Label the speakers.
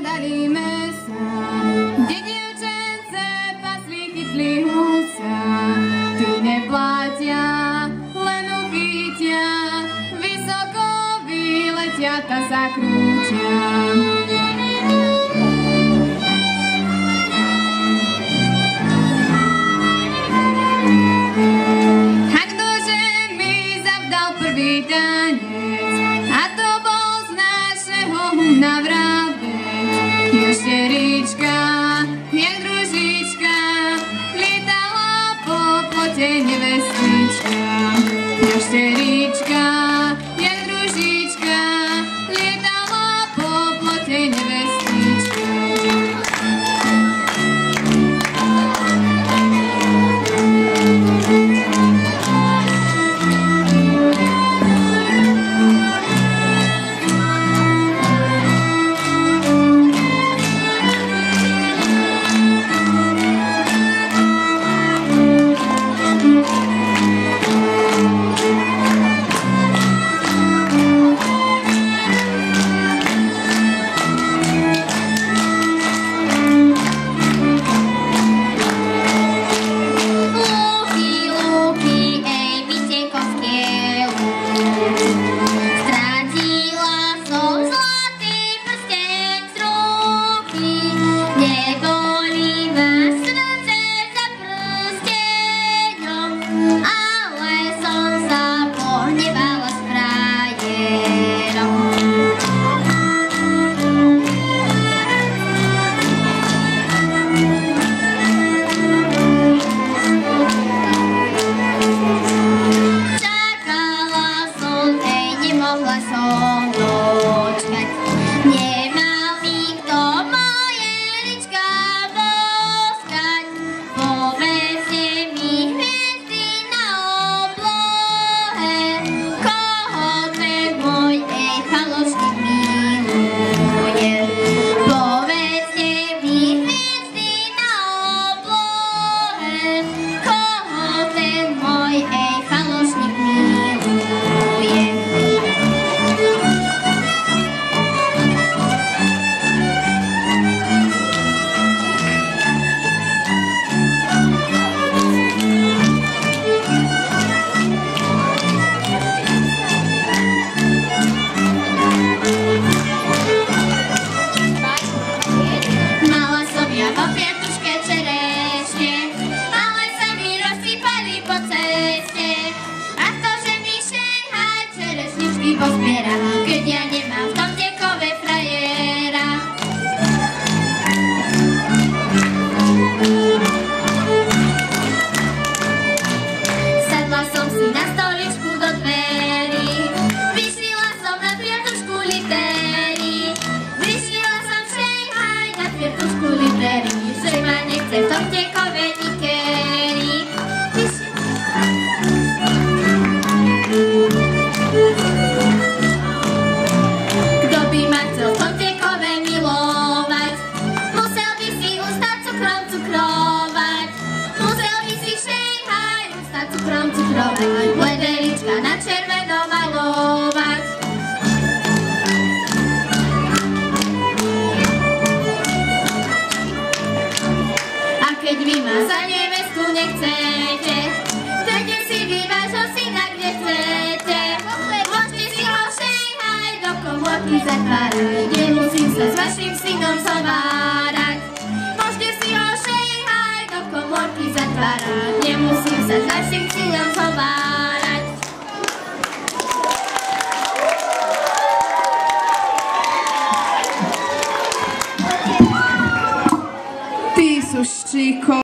Speaker 1: Hľadalíme sa, kde dievčence pasli, chytli húca. Tí neplatia, len uchytia, vysoko vyletia, ta sa krútia. A ktože mi zavdal prvý tanec, a to bol z našeho humna vrabec, jašterička, jak družička, lietala po plote nevestička. Jašterička, jak družička, lietala po plote nevestička. Keď ja nemám v tom dekove frajera. Sadla som si na stoličku do dverí, vyšila som na tviatušku litéry, vyšila som všejhaj na tviatušku litéry, že ma nechce v tom dekove nikéry. Lederička na červeno malovať. A keď vy ma za nevestu nechcete, dajte si vy vášho syna kde chcete. Môžete si ho všejhaj do komórky zatvárať, nemusím sa s vašim synom zhovárať. Môžete si ho všejhaj do komórky zatvárať, nemusím sa s vašim synom zhovárať.
Speaker 2: Ty sú ščíko.